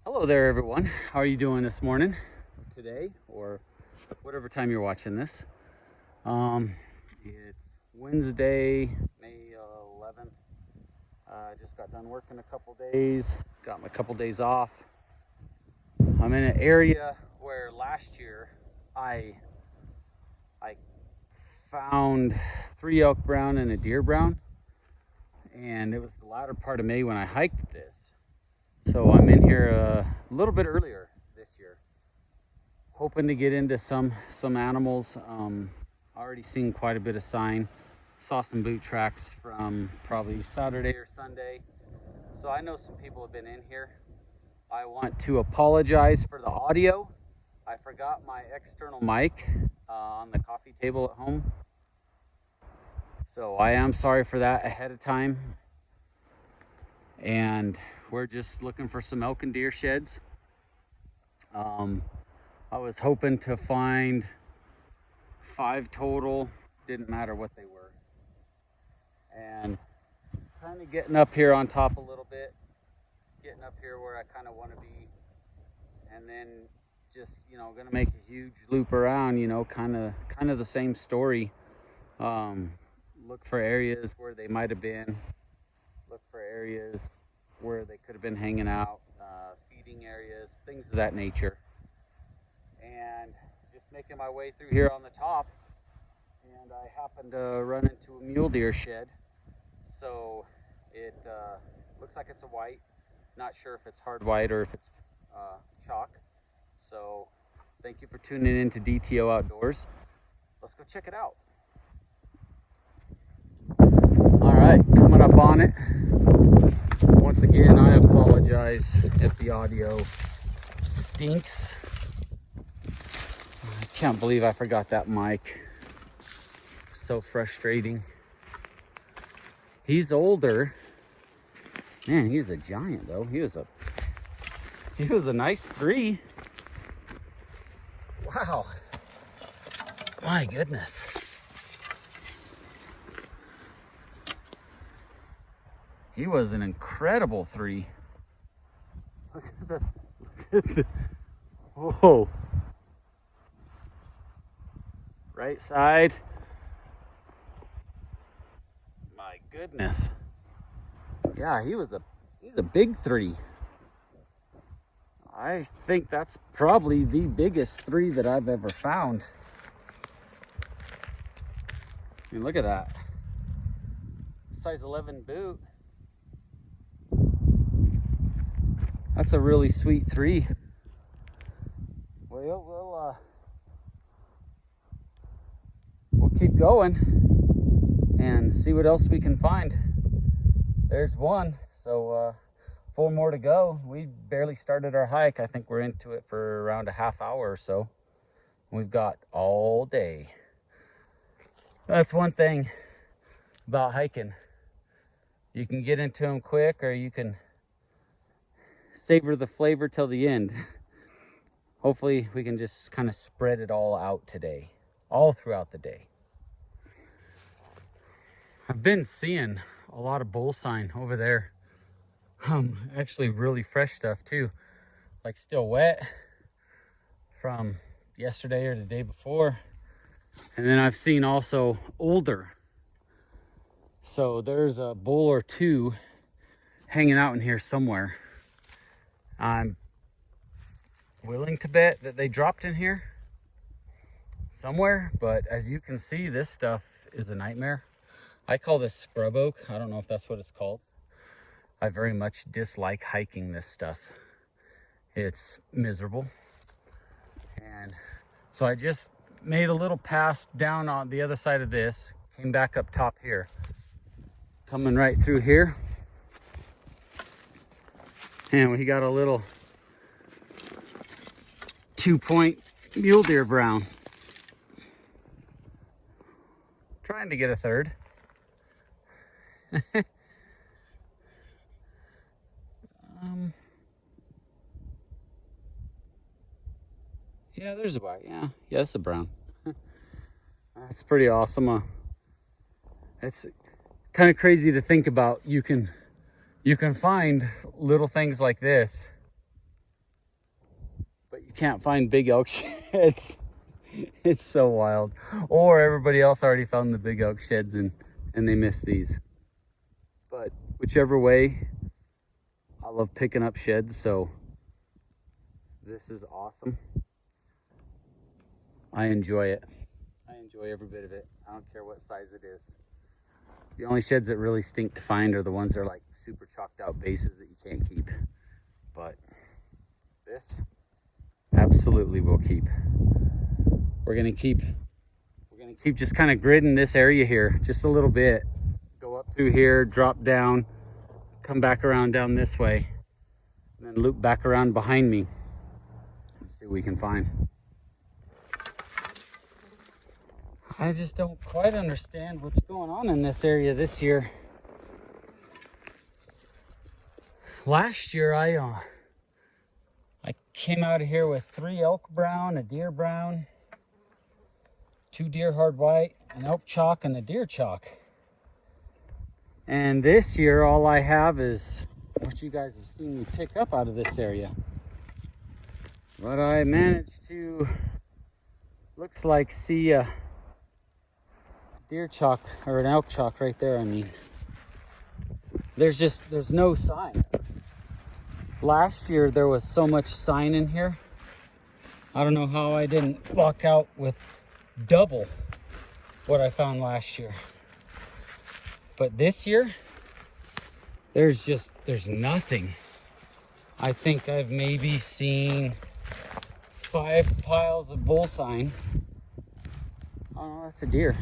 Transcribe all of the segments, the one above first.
Hello there, everyone. How are you doing this morning, today, or whatever time you're watching this? It's Wednesday, May 11th. I just got done working a couple days, got my couple days off. I'm in an area where last year I found 3 elk brown and a deer brown, and it was the latter part of May when I hiked this. So I'm in here a little bit earlier this year, hoping to get into some animals. Already seen quite a bit of sign. Saw some boot tracks from probably Saturday or Sunday. So I know some people have been in here. I want to apologize for the audio. I forgot my external mic on the coffee table at home. So I am sorry for that ahead of time. And we're just looking for some elk and deer sheds. I was hoping to find 5 total, didn't matter what they were. And kind of getting up here on top a little bit, getting up here where I kind of want to be, and then just, gonna make a huge loop around, kind of the same story. Look for areas where they might have been, look for areas where they could have been hanging out, feeding areas, things of that nature. And just making my way through here on the top, and I happened to run into a mule deer shed. So it looks like it's a white, not sure if it's hard white or if it's chalk. So thank you for tuning in to DTO Outdoors. Let's go check it out. All right, coming up on it. Once again, I apologize if the audio stinks. I can't believe I forgot that mic. So frustrating. He's older. Man, he's a giant though. He was a nice 3. Wow. My goodness. He was an incredible 3. Look at the whoa. Right side. My goodness. Yeah, he's a big 3. I think that's probably the biggest 3 that I've ever found. I mean, look at that. Size 11 boot. That's a really sweet 3. Well, we'll keep going and see what else we can find. There's 1, so 4 more to go. We barely started our hike. I think we're into it for around a half hour or so. We've got all day. That's one thing about hiking. You can get into them quick, or you can savor the flavor till the end. Hopefully we can just kind of spread it all out today, all throughout the day. I've been seeing a lot of bull sign over there. Actually really fresh stuff too, like still wet from yesterday or the day before. And then I've seen also older. So there's a bull or 2 hanging out in here somewhere. I'm willing to bet that they dropped in here somewhere, but as you can see, this stuff is a nightmare. I call this scrub oak. I don't know if that's what it's called. I very much dislike hiking this stuff. It's miserable. And so I just made a little pass down on the other side of this, came back up top here, coming right through here. And we got a little 2-point mule deer brown. Trying to get a 3rd. Yeah, there's a white. Yeah, it's a brown. That's pretty awesome. It's kind of crazy to think about. You can find little things like this can't find big elk sheds. It's so wild. Or everybody else already found the big elk sheds and they missed these. But whichever way, I love picking up sheds, so this is awesome. I enjoy it. I enjoy every bit of it. I don't care what size it is. The only sheds that really stink to find are the ones that are like super chalked out bases that you can't keep. But this absolutely will keep. We're gonna keep just kind of gridding this area here just a little bit. Go up through here, drop down, come back around down this way, and then loop back around behind me and see what we can find. I just don't quite understand what's going on in this area this year. Last year I came out of here with 3 elk brown, a deer brown, 2 deer hard white, an elk chalk, and a deer chalk. And this year all I have is what you guys have seen me pick up out of this area. But I managed to, looks like, see a deer chalk or an elk chalk right there. I mean, there's no sign. Last year there was so much sign in here. I don't know how I didn't walk out with double what I found last year. But this year there's nothing. I think I've maybe seen 5 piles of bull sign. Oh no, that's a deer.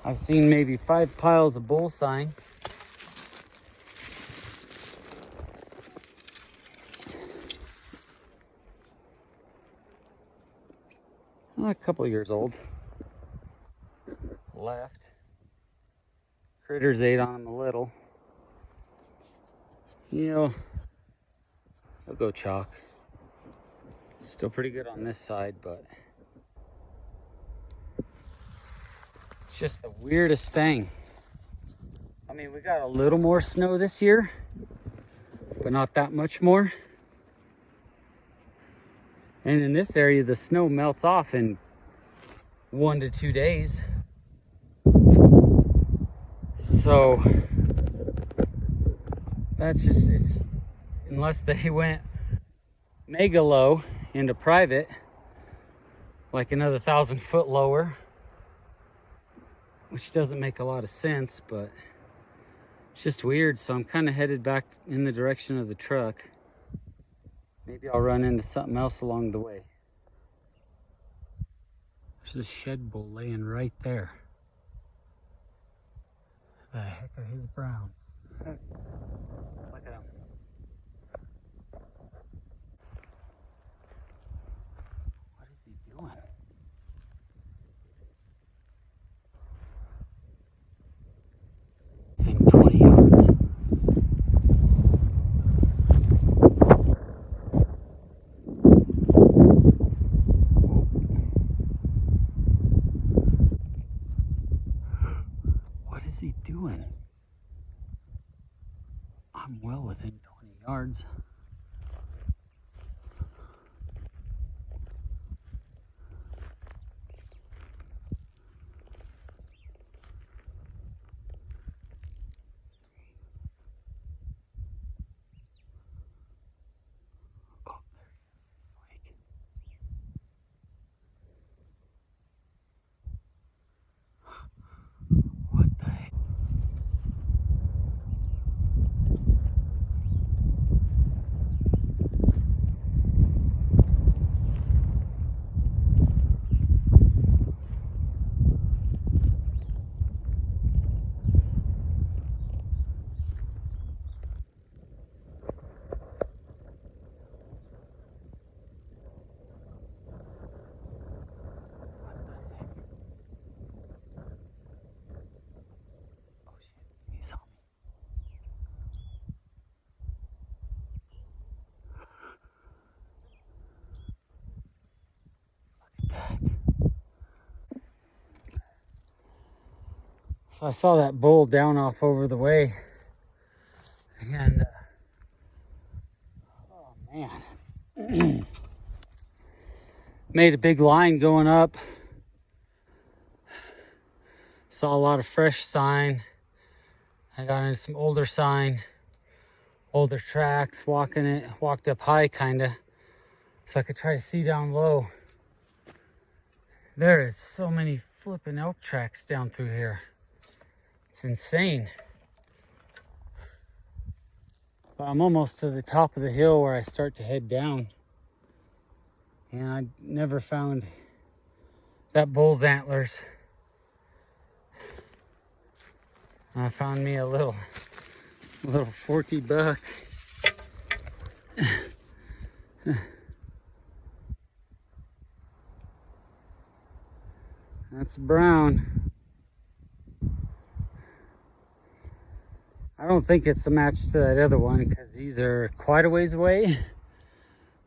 I've seen maybe 5 piles of bull sign. A couple years old. Left. Critters ate on them a little. You know, he'll go chalk. Still pretty good on this side, but it's just the weirdest thing. I mean, we got a little more snow this year, but not that much more. And in this area, the snow melts off in 1 to 2 days. So that's just, it's, unless they went mega low into private, like another 1,000 foot lower, which doesn't make a lot of sense, but it's just weird. So I'm kind of headed back in the direction of the truck. Maybe I'll run into something else along the way. There's a shed bull laying right there. The heck are his browns? Look at him. What is he doing? I think 20 yards. What is he doing? I'm well within 20 yards. Oh, there he is. He's awake. What the heck? So I saw that bull down off over the way, and Man. Made a big line going up. Saw a lot of fresh sign. I got into some older sign, older tracks, walked up high kinda, so I could try to see down low. There is so many flipping elk tracks down through here. It's insane. But I'm almost to the top of the hill where I start to head down. And I never found that bull's antlers. I found me a little forky buck. That's brown. I don't think it's a match to that other one because these are quite a ways away,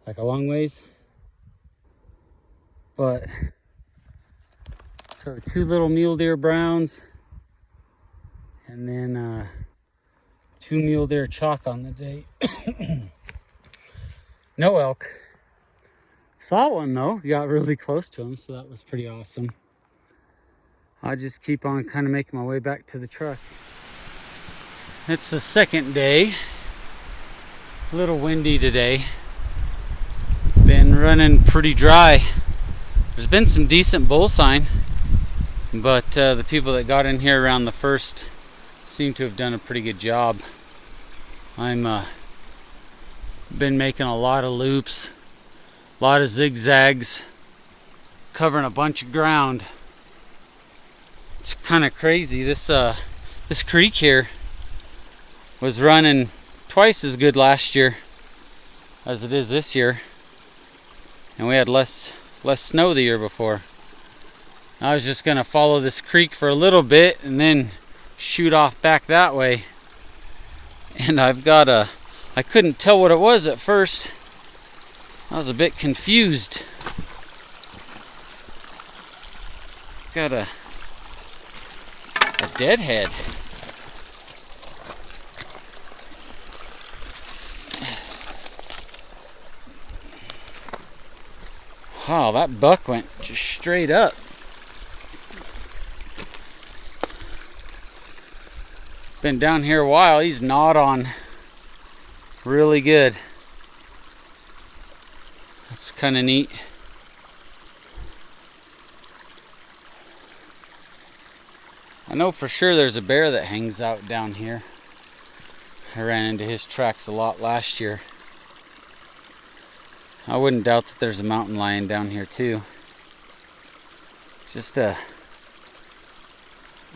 like a long ways. But so 2 little mule deer browns, and then 2 mule deer chalk on the day. No elk. Saw one though, got really close to him, so that was pretty awesome. I'll just keep on kind of making my way back to the truck. It's the second day. A little windy today. Been running pretty dry. There's been some decent bull sign, but the people that got in here around the first seem to have done a pretty good job. I'm been making a lot of loops, a lot of zigzags, covering a bunch of ground. It's kind of crazy. This creek here was running twice as good last year as it is this year, and we had less snow the year before. I was just gonna follow this creek for a little bit and then shoot off back that way, and I couldn't tell what it was at first. I was a bit confused. Got a deadhead. Wow, that buck went just straight up. Been down here a while. He's gnawed on really good. That's kind of neat. I know for sure there's a bear that hangs out down here. I ran into his tracks a lot last year. I wouldn't doubt that there's a mountain lion down here too. Just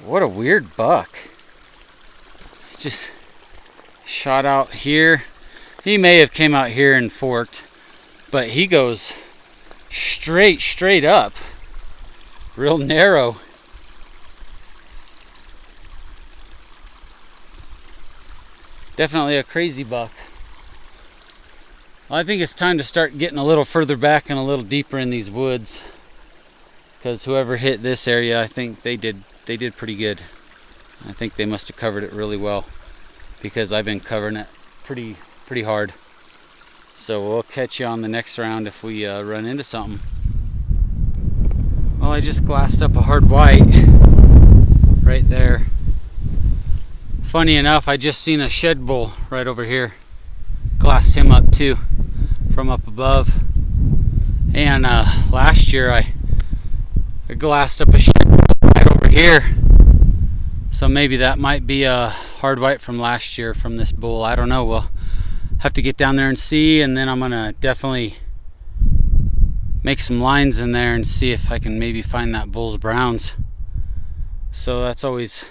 what a weird buck. Just shot out here. He may have came out here and forked, but he goes straight up. Real narrow. Definitely a crazy buck. Well, I think it's time to start getting a little further back and a little deeper in these woods, because whoever hit this area, I think they did pretty good. I think they must have covered it really well, because I've been covering it pretty hard. So we'll catch you on the next round if we run into something. Well, I just glassed up a hard white right there. Funny enough, I just seen a shed bull right over here. Glassed him up too from up above. And last year I glassed up a shed bull right over here. So maybe that might be a hard white from last year from this bull. I don't know. We'll have to get down there and see, and then I'm gonna definitely make some lines in there and see if I can maybe find that bull's browns. So that's always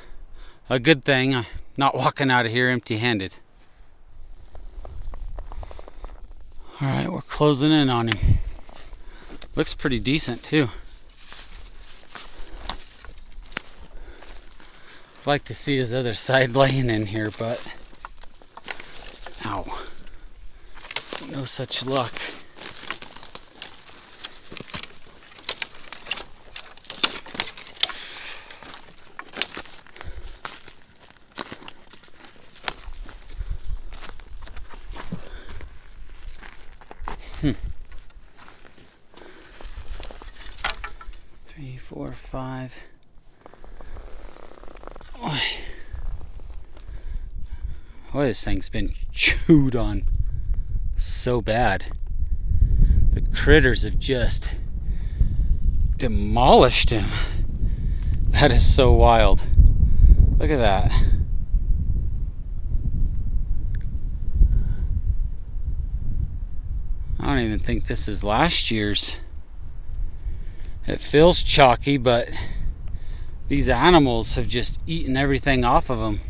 a good thing. I'm not walking out of here empty-handed. All right, we're closing in on him. Looks pretty decent too. I'd like to see his other side laying in here, but ow, no such luck. 3, 4, 5. Boy, this thing's been chewed on so bad. The critters have just demolished him. That is so wild. Look at that. I don't even think this is last year's. It feels chalky, but these animals have just eaten everything off of him.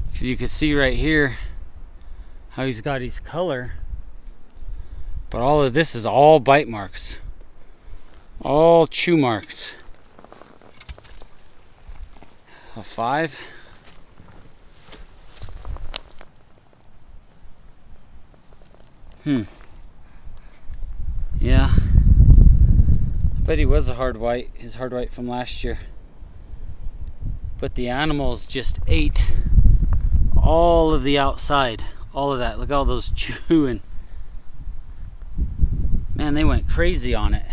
Because you can see right here how he's got his color. But all of this is all bite marks. All chew marks. A 5. Yeah. But he was a hard white. His hard white from last year. But the animals just ate all of the outside. All of that. Look at all those chewing. Man, they went crazy on it.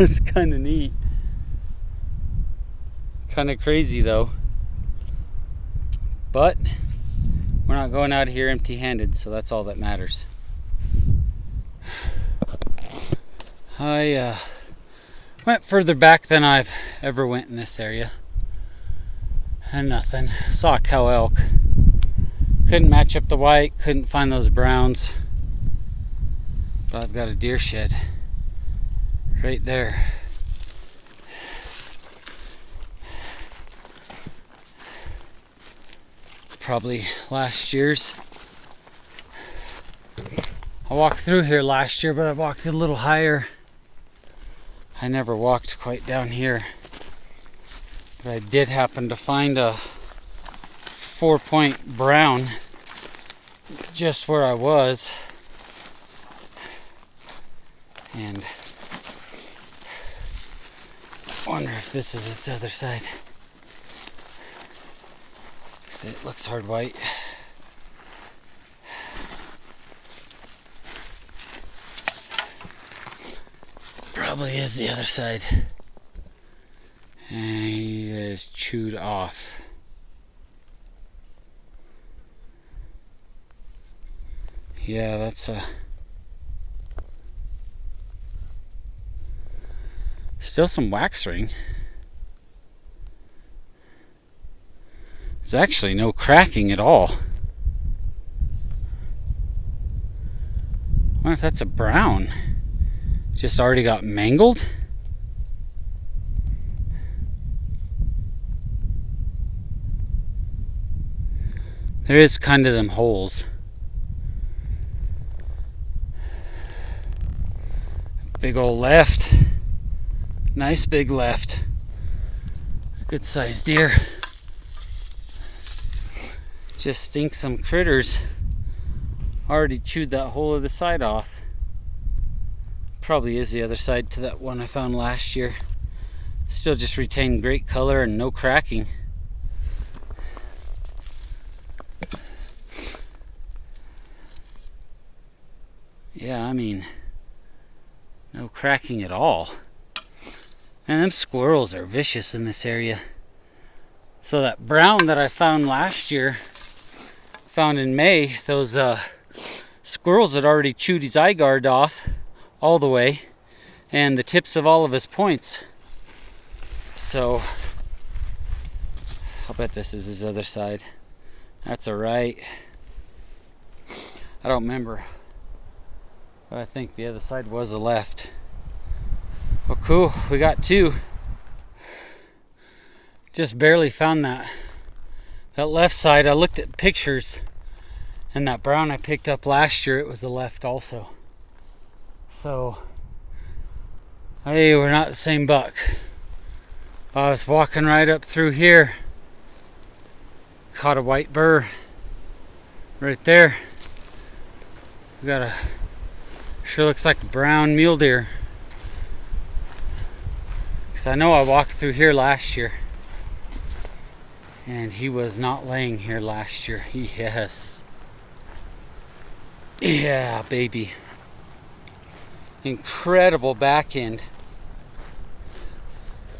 It's kind of neat. Kind of crazy though. But we're not going out here empty-handed, so that's all that matters. I went further back than I've ever went in this area. And nothing. Saw a cow elk. Couldn't match up the white, couldn't find those browns. But I've got a deer shed right there. Probably last year's. I walked through here last year, but I walked a little higher. I never walked quite down here. But I did happen to find a 4-point brown just where I was. And I wonder if this is its other side. Because it looks hard white. Probably is the other side. And he is chewed off. Yeah, that's still some wax ring. There's actually no cracking at all. I wonder if that's a brown. Just already got mangled. There is kind of them holes. Big old left. Nice big left. A good sized deer. Just stinks some critters. Already chewed that whole other side off. Probably is the other side to that one I found last year. Still just retained great color and no cracking. Yeah, I mean, no cracking at all. And them squirrels are vicious in this area. So that brown that I found last year, found in May, those squirrels had already chewed his eye guard off all the way and the tips of all of his points. So I'll bet this is his other side. That's a right. I don't remember, but I think the other side was a left. Well, cool, we got two. Just barely found that left side. I looked at pictures, and that brown I picked up last year, it was a left also. So, hey, we're not the same buck. I was walking right up through here, caught a white burr right there. We got a, sure looks like a brown mule deer. Because I know I walked through here last year. And he was not laying here last year. Yes. Yeah, baby. Incredible back end.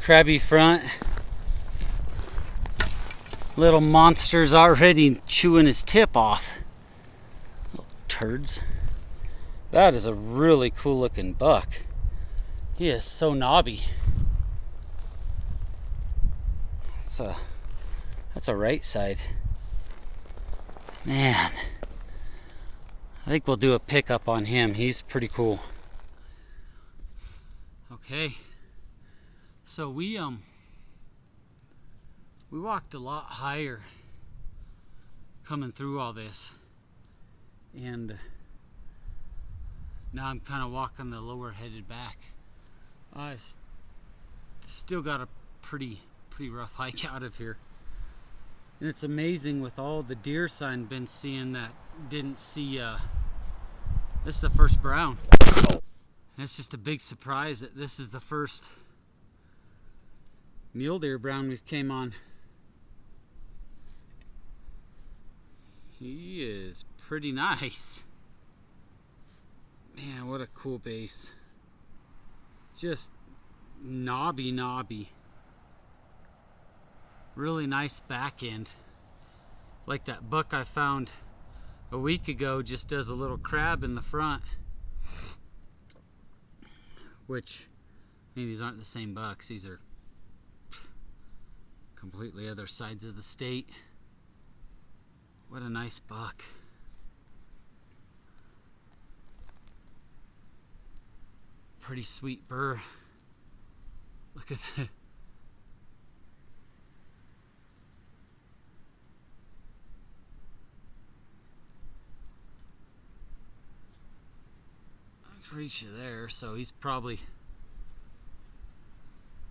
Crabby front. Little monster's already chewing his tip off. Little turds. That is a really cool looking buck. He is so knobby. That's a right side. Man, I think we'll do a pickup on him. He's pretty cool. Okay, so we walked a lot higher coming through all this, and now I'm kind of walking the lower headed back. I still got a pretty rough hike out of here. And it's amazing with all the deer sign been seeing that didn't see, this is the first brown. And it's just a big surprise that this is the first mule deer brown we've came on. He is pretty nice. Man, what a cool base. Just knobby. Really nice back end. Like that buck I found a week ago just does a little crab in the front. Which, I mean, these aren't the same bucks. These are completely other sides of the state. What a nice buck. Pretty sweet burr. Look at that. Reach you there, so he's probably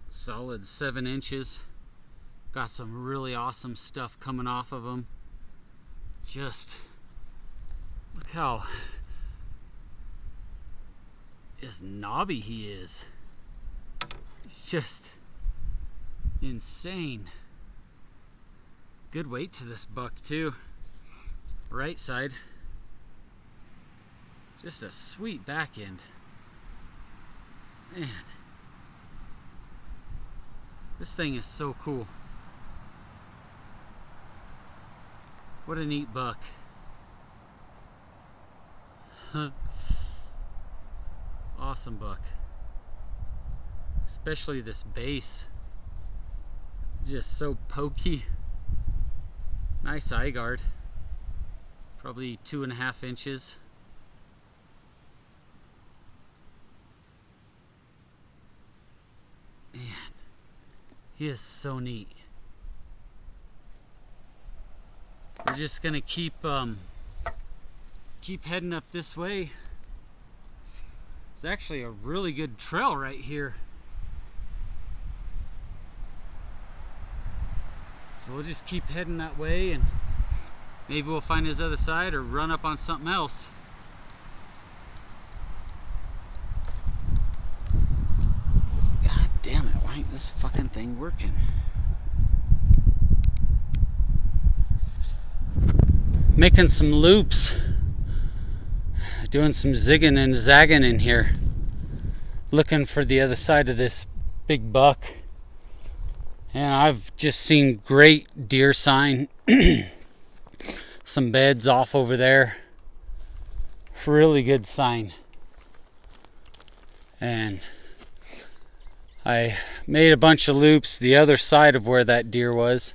solid 7 inches. Got some really awesome stuff coming off of him. Just look how knobby he is. It's just insane. Good weight to this buck too. Right side. Just a sweet back end. Man. This thing is so cool. What a neat buck. Awesome buck. Especially this base. Just so pokey. Nice eye guard. Probably 2.5 inches. Man, he is so neat. We're just gonna keep heading up this way. It's actually a really good trail right here. So we'll just keep heading that way, and maybe we'll find his other side or run up on something else. Damn it, why ain't this fucking thing working? Making some loops. Doing some zigging and zagging in here. Looking for the other side of this big buck. And I've just seen great deer sign. Some beds off over there. Really good sign. And I made a bunch of loops the other side of where that deer was.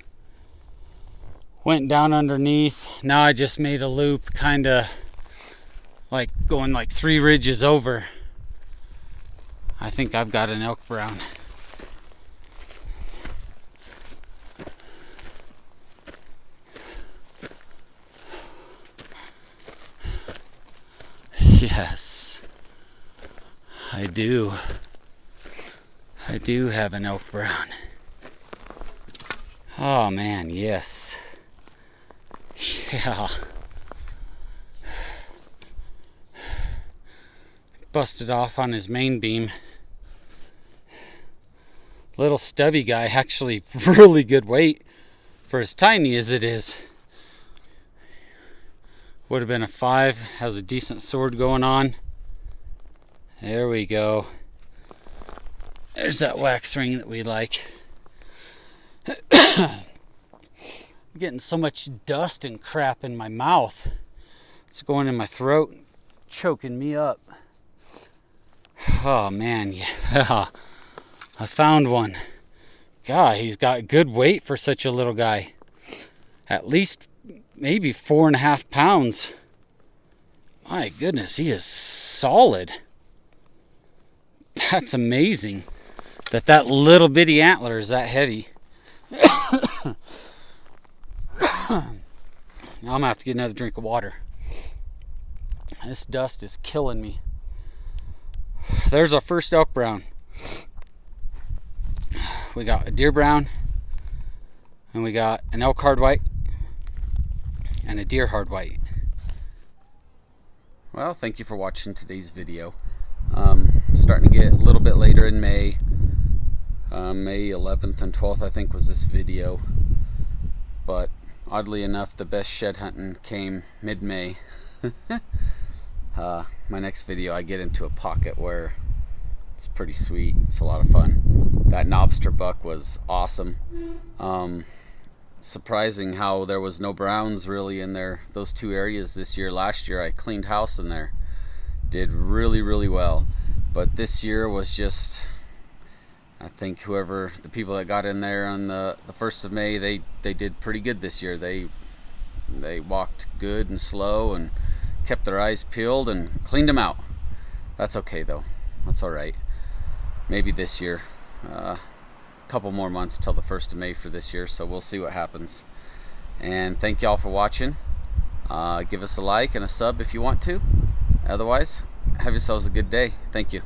Went down underneath. Now I just made a loop kind of like going like 3 ridges over. I think I've got an elk brown. Yes, I do. I do have an elk brown. Oh man, yes. Yeah. Busted off on his main beam. Little stubby guy, actually really good weight for as tiny as it is. Would have been a 5. Has a decent sword going on. There we go. There's that wax ring that we like. I'm getting so much dust and crap in my mouth. It's going in my throat, choking me up. Oh man, yeah. I found one. God, he's got good weight for such a little guy. At least maybe 4.5 pounds. My goodness, he is solid. That's amazing that little bitty antler is that heavy. Now I'm gonna have to get another drink of water. This dust is killing me. There's our first elk brown. We got a deer brown, and we got an elk hard white and a deer hard white. Well, thank you for watching today's video. Starting to get a little bit later in May. May 11th and 12th I think was this video, but oddly enough the best shed hunting came mid-May. My next video I get into a pocket where it's pretty sweet. It's a lot of fun. That KNOBSTER buck was awesome. Surprising how there was no browns really in there, those 2 areas this year. Last year I cleaned house in there, did really well, but this year was just, I think the people that got in there on the 1st of May, they did pretty good this year. They walked good and slow and kept their eyes peeled and cleaned them out. That's okay though, that's all right. Maybe this year, couple more months till the 1st of May for this year, so we'll see what happens. And thank y'all for watching. Give us a like and a sub if you want to. Otherwise, have yourselves a good day. Thank you.